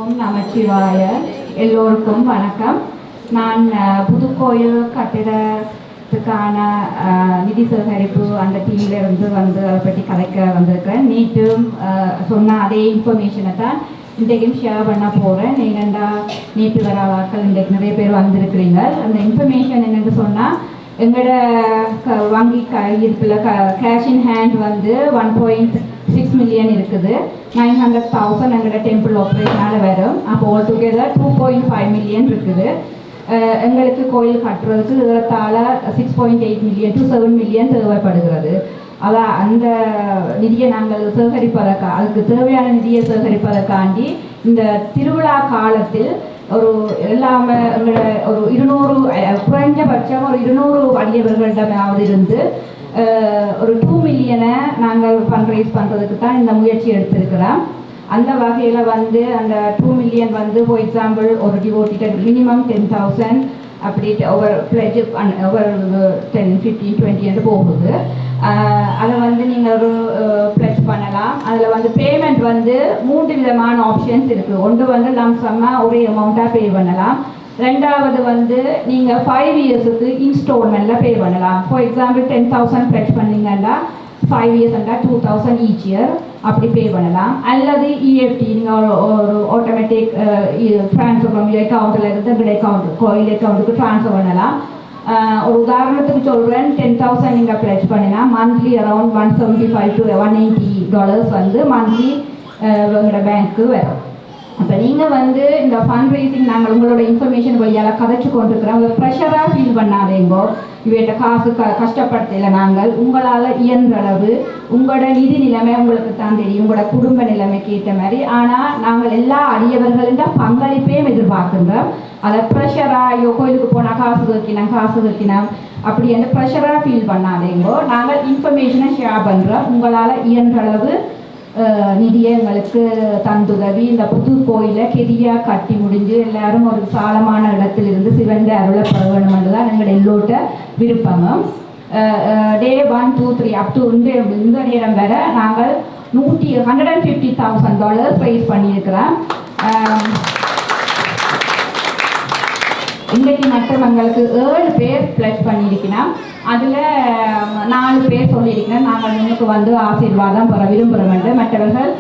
ஓம் நமச்சிவாய. எல்லோருக்கும் வணக்கம். நான் புதுக்கோயில் கட்டிடத்துக்கான நிதி சேகரிப்பு அந்த டீமிலிருந்து வந்து அதை பற்றி கதைக்க வந்திருக்கேன். நேற்றும் சொன்ன அதே இன்ஃபர்மேஷனை தான் இன்றைக்கும் ஷேர் பண்ண போகிறேன். ஏனெண்டா நேற்று வர வாக்கள் இன்றைக்கு நிறைய பேர் வந்திருக்கிறீங்க. அந்த இன்ஃபர்மேஷன் என்னென்னு சொன்னால், எங்களோட வங்கி கையிருப்பில் கேஷ் இன் ஹேண்ட் வந்து 1.6 மில்லியன் இருக்குது. 900,000 எங்களோட டெம்பிள் ஆப்ரேஷனால் வரும். அப்போ ஆல் டுகெதர் 2.5 மில்லியன் இருக்குது. எங்களுக்கு கோயில் கட்டுறதுக்கு ஏறத்தாழ 6.8 மில்லியன் to 7 மில்லியன் தேவைப்படுகிறது. அதான் அந்த நிதியை நாங்கள் சேகரிப்பதற்காக, அதுக்கு தேவையான நிதியை சேகரிப்பதற்காண்டி இந்த திருவிழா காலத்தில் ஒரு எல்லாமே ஒரு 200 குறைஞ்சபட்சம் ஒரு 200 அடியவர்களிடமாவது இருந்து ஒரு 2 மில்லியனை நாங்கள் ஃபண்ட் ரைஸ் பண்ணுறதுக்கு தான் இந்த முயற்சி எடுத்திருக்கிறோம். அந்த வகையில் வந்து அந்த 2 மில்லியன் வந்து ஃபார் எக்ஸாம்பிள் ஒரு டிவோட்டிட்ட மினிமம் 10,000 அப்படி ஒவ்வொரு பிளட்ஜ் ஒவ்வொரு 10, 15, 20 போகுது. அதை வந்து நீங்கள் ஒரு பிளட்ஜ் பண்ணலாம். அதில் வந்து பேமெண்ட் வந்து 3 விதமான ஆப்ஷன்ஸ் இருக்குது. ஒன்று வந்து லம்சமாக ஒரே அமௌண்ட்டாக பே பண்ணலாம். ரெண்டாவது வந்து நீங்கள் 5 இயர்ஸுக்கு இன்ஸ்டால்மெண்ட்டில் பே பண்ணலாம். ஃபார் எக்ஸாம்பிள் 10,000 பிளட்ஜ் பண்ணிங்கன்னா 5 இயர்ஸ்ண்டா 2,000 ஈச் இயர் அப்படி பே பண்ணலாம். அல்லது EFT நீங்கள் ஒரு ஆட்டோமேட்டிக் ட்ரான்ஸ்ஃபர் பண்ணி அக்கௌண்ட்டில் இருந்து எங்களுடைய கோயில் அக்கௌண்ட்டுக்கு ட்ரான்ஸ்ஃபர் பண்ணலாம். ஒரு உதாரணத்துக்கு சொல்கிறேன், 10,000 நீங்கள் பிளட்ஜ் பண்ணினா மந்த்லி அரௌண்ட் $175 to $180 வந்து மந்த்லி எங்களோட பேங்க்கு வரும். அப்போ நீங்கள் வந்து இந்த ஃபண்ட் ரைசிங் நாங்கள் உங்களோட இன்ஃபர்மேஷன் வழியால் கதைச்சு கொண்டிருக்கிறோம். ஒரு ப்ரெஷராக ஃபீல் பண்ணாதேங்கோ. இவட்ட காசு கஷ்டப்படுத்தலை. நாங்கள் உங்களால் இயன்ற அளவு உங்களோட நிதி நிலைமை உங்களுக்கு தான் தெரியும், உங்களோட குடும்ப நிலைமைக்கு ஏற்ற மாதிரி. ஆனால் நாங்கள் எல்லா அடியவர்களின் பங்களிப்பையும் எதிர்பார்க்கின்றோம். அதை ப்ரெஷராக கோயிலுக்கு போனால் காசு வைக்கணும் அப்படி அந்த ப்ரெஷராக ஃபீல் பண்ணாதேங்கோ. நாங்கள் இன்ஃபர்மேஷனை ஷேர் பண்ணுறோம். உங்களால் இயன்ற அளவு நிதியை எங்களுக்கு தந்துதவி இந்த புது கோயிலை கெதியாக கட்டி முடிஞ்சு எல்லாரும் ஒரு சாலமான இடத்திலிருந்து சிவந்த அருளை பெற வேண்டும் என்று தான் எங்கள் எல்லோட்ட விருப்பமும். டே 1, 2, 3 அப் டு இந்த நேரம் வர நாங்கள் $150,000 ரைஸ் பண்ணியிருக்கிறோம். இன்றைக்கு மட்டும் எங்களுக்கு 7 பேர் பிளட்ஜ் பண்ணியிருக்கிறோம். அதில் 4 பேர் சொல்லியிருக்கிறேன் நாங்கள் உங்களுக்கு வந்து ஆசீர்வாதம் பெற விரும்புகிறோம் என்று. மற்றவர்கள்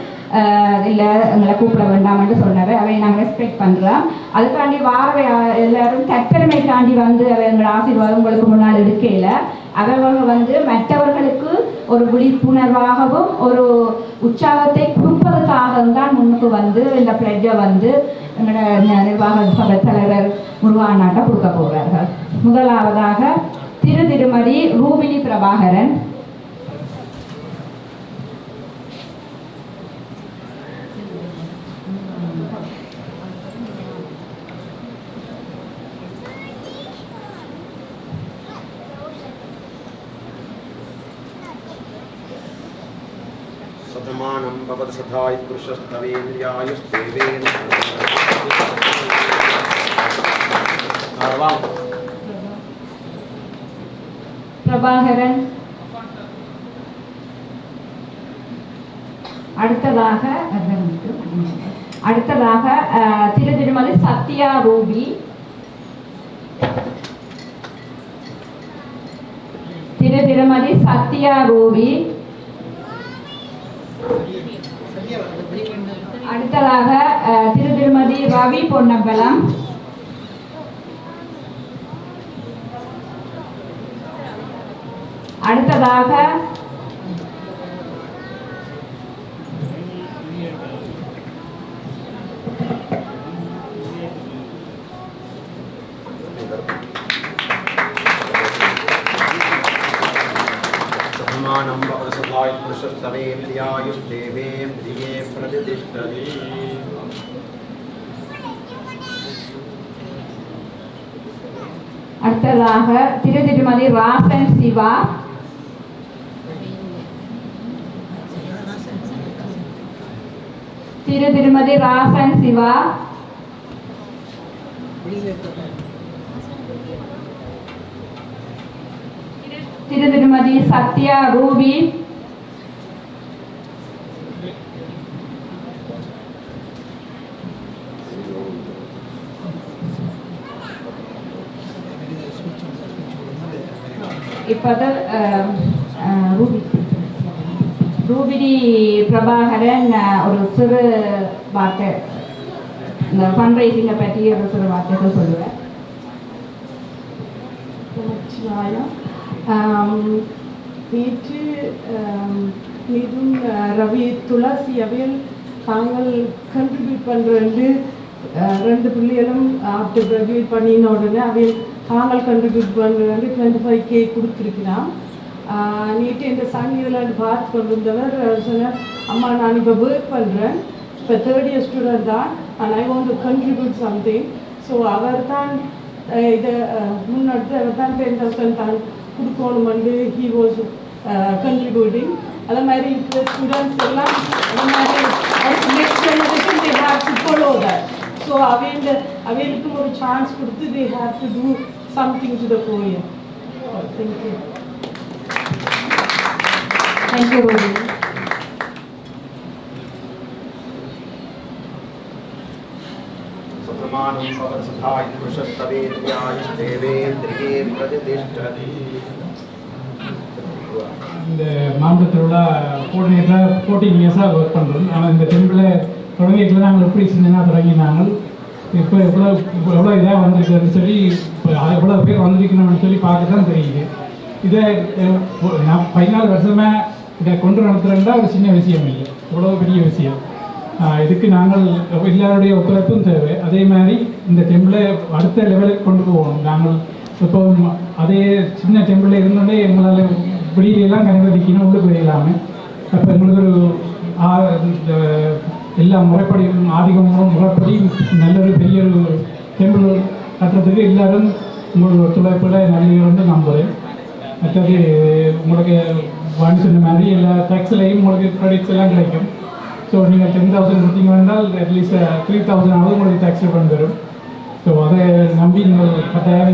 இல்லை எங்களை கூப்பிட வேண்டாம் என்று சொன்னவை அவை நாங்கள் ரெஸ்பெக்ட் பண்ணுறோம். அதுக்காண்டி வாரவை எல்லாரும் தற்பெருமைக்காண்டி வந்து அவை எங்களோட ஆசீர்வாதம் உங்களுக்கு முன்னால் எடுக்கையில் அவர்கள் வந்து மற்றவர்களுக்கு ஒரு விழிப்புணர்வாகவும் ஒரு உற்சாகத்தை கொடுப்பதற்காக தான் முன்னுக்கு வந்து இந்த பிளட்ஜை வந்து எங்களோட நிர்வாக சபை தலைவர் முருகானாட்ட கொடுக்க போகிறார்கள். முதலாவதாக திருமதி ரூபினி பிரபாகரன். சதமானம் பவத் சதாய் புருஷஸ்தவேந்திரியாயுஸ்தேவேன பிரபாகரன். அடுத்ததாக திருமதி சத்யா ரூபி. திருமதி சத்யா ரூபி. அடுத்ததாக திருமதி ரவி பொன்னம்பலம். அடுத்ததாக சதமானம் பவத் சதாய் புருஷஸ்தவேந்திரியாயுஸ்தேவே பிரியே பிரதிஷ்டதி. அடுத்ததாக திருமதி ராசன் சிவா. திருமதி ராசன் சிவா. திருமதி சத்யா ரூபி. இப்போது ரூபினி பிரபாகரன் ஒரு சிறு வார்த்தை இந்த ஃபண்ட் ரைசிங்கை பற்றி ஒரு சிறு வார்த்தைகள் சொல்லுவேன். நேற்று மீதும் ரவி துளசி அவையில் தாங்கள் கண்ட்ரிபியூட் பண்ணுறது 2 பிள்ளைகளும் ஆஃப்டர் கிராஜுவேட் பண்ணின உடனே அவையில் தாங்கள் கண்ட்ரிபியூட் பண்ணுறது 25K கொடுத்துருக்கிறான். நேற்று இந்த சன் இதில் பார்த்து கொண்டிருந்தவர் சொன்னார், அம்மா நான் இப்போ ஒர்க் பண்ணுறேன், இப்போ 3rd year ஸ்டூடெண்ட் தான், and I want to contribute something. So அவர் தான் இதை முன்னெடுத்து அவர் தான் 10,000 தான் கொடுக்கணும் வந்து ஹீ வாஸ் கண்ட்ரிபியூட்டிங். அதே மாதிரி இப்போ ஸ்டூடெண்ட்ஸ் எல்லாம் அதே மாதிரி next generation they have to follow that. So அவைகளுக்கும் ஒரு சான்ஸ் கொடுத்து they have to do something to the கோயில். தேங்க்யூ. Thank you Ruby. சமானம் பவத்சதாய் புருஷஸ்தவேந்திரியே பிரதிஷ்டதி. இந்த மாவட்டத்தில் உள்ள கோஆர்டினேட்டராக 14 இயர்ஸாக ஒர்க் பண்ணுறோம். ஆனால் இந்த டெம்பிளில் தொடங்கிட்டு நாங்கள் எப்படி சின்னதாக தொடங்கினாங்க, இப்போ எவ்வளோ இதாக வந்திருக்குன்னு சொல்லி எவ்வளோ பேர் வந்திருக்கணும்னு சொல்லி பார்க்க தான் தெரியுது. இதை நான் 14 வருஷமாக இதை கொண்டு நடத்துகிறேன்னா ஒரு சின்ன விஷயம் இல்லை, இவ்வளோ பெரிய விஷயம். இதுக்கு நாங்கள் எல்லாருடைய ஒத்துழைப்பும் தேவை. அதே மாதிரி இந்த டெம்பிளை அடுத்த லெவலுக்கு கொண்டு போகணும். நாங்கள் இப்போ அதே சின்ன டெம்பிளில் இருந்தோடனே எங்களால் வெளியிலெல்லாம் கனிவதிக்கணும், உள்ளுக்கு இல்லாமல். அப்போ எங்களுக்கு ஒரு எல்லா முறைப்படி ஆதிக்கமும் முறைப்படி நல்ல ஒரு பெரிய ஒரு டெம்பிள் கட்டுறதுக்கு எல்லோரும் உங்களோட ஒத்துழைப்பில் நிறைய வந்து நம்புகிறேன். மற்றது உங்களுக்கு வாங்கி சொன்ன மாதிரி எல்லா டேக்ஸ்லையும் உங்களுக்கு க்ரெடிட்ஸ் எல்லாம் கிடைக்கும். ஸோ நீங்கள் 10,000 கொடுத்தீங்க என்றால் அட்லீஸ்ட் 3,000 உங்களுக்கு டேக்ஸ் ரிஃபண்ட் வரும். ஸோ அதை நம்பி நீங்கள் கட்டாயம்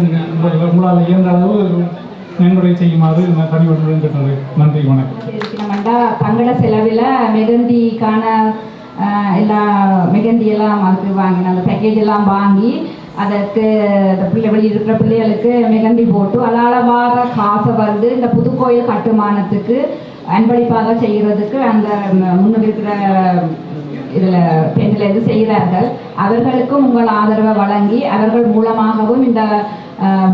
உங்களால் இயன்ற அளவு நன்கொடை செய்யுமாறு நான் தனிவட்டுடன் கேட்டது. நன்றி, வணக்கம். தங்கள செலவில் மெகந்திக்கான மெகந்தியெல்லாம் அதுக்கு வாங்கின அந்த பேக்கேஜ் எல்லாம் வாங்கி அதற்கு வெளியில் இருக்கிற பிள்ளைகளுக்கு மெகந்தி போட்டு அதால் வார காசை வந்து இந்த புதுக்கோயில் கட்டுமானத்துக்கு அன்பளிப்பாக செய்கிறதுக்கு அந்த முன்னுக்கு இருக்கிற இதில் பெண்ணிலேருந்து செய்கிறார்கள். அவர்களுக்கும் உங்கள் ஆதரவை வழங்கி அவர்கள் மூலமாகவும் இந்த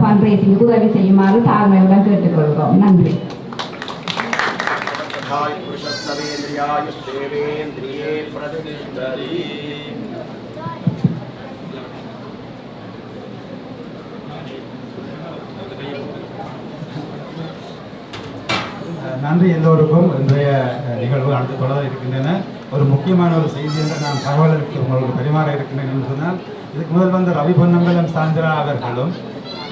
ஃபண்ட் ரைசிங்கு உதவி செய்யுமாறு தாழ்மையுடன் கேட்டுக்கொள்கிறோம். நன்றி. நன்றி எல்லோருக்கும். இன்றைய நிகழ்வு அடுத்து தொடர இருக்கின்றன. ஒரு முக்கியமான ஒரு செய்தி என்று நான் தகவலுக்கு உங்களுக்கு பரிமாற இருக்கின்றேன் என்று சொன்னால், இதுக்கு முதல் வந்த ரவி பொன்னம்பலம் சாந்திரா அவர்களும்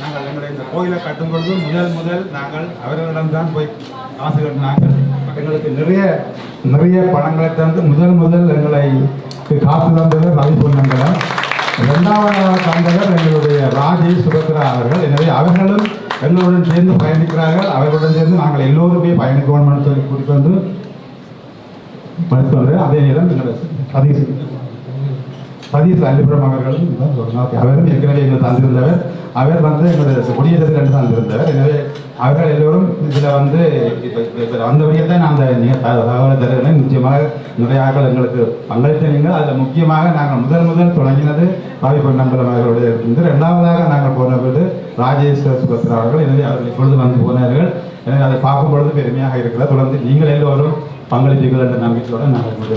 நாங்கள் எங்களுடைய இந்த கோயிலை கட்டும் பொழுது முதல் நாங்கள் அவர்களிடம்தான் போய் காசு கட்டினாங்கள். எங்களுக்கு நிறைய பணங்களை தந்து முதல் எங்களை காசு தந்தவர் ரவி பொன்னம்பலம். 2வது தந்தவர் எங்களுடைய ராஜேஷ் சுபத்ரா அவர்கள். எனவே அவர்களும் எங்களுடன் சேர்ந்து பயணிக்கிறார்கள். அவர்களுடன் சேர்ந்து நாங்கள் எல்லோருமே பயணிக்கணும்னு சொல்லி கூட்டிட்டு வந்து படித்து. அதே நேரம் எங்களுடைய சதீஷ் அள்ளிபுரம் அவர்களும் அவரும் ஏற்கனவே எங்களுக்கு தந்திருந்தவர். அவர் வந்து எங்களுடைய குடியரசு ரெண்டு தந்திருந்தவர். எனவே அவர்கள் எல்லோரும் இதில் வந்து இப்போ வந்தபடியே தான் நான் அந்த தகவலை தருகிறேன். நிச்சயமாக நிறைய ஆட்கள் எங்களுக்கு பங்களித்த நீங்கள். அதில் முக்கியமாக நாங்கள் முதல் தொடங்கினது ரவி பொன்னம்பலம் அவர்களுடைய இருந்து. 2வதாக நாங்கள் போனபோது ராஜேஷ் சுபத்ரா அவர்கள். எனவே அவர்கள் இப்பொழுது வந்து போனார்கள். எனவே அதை பார்க்கும் பொழுது பெருமையாக இருக்கிறது. தொடர்ந்து நீங்கள் எல்லோரும் பங்களிப்பீர்கள் என்ற நம்பிக்கையோடு நாங்கள் பூஜை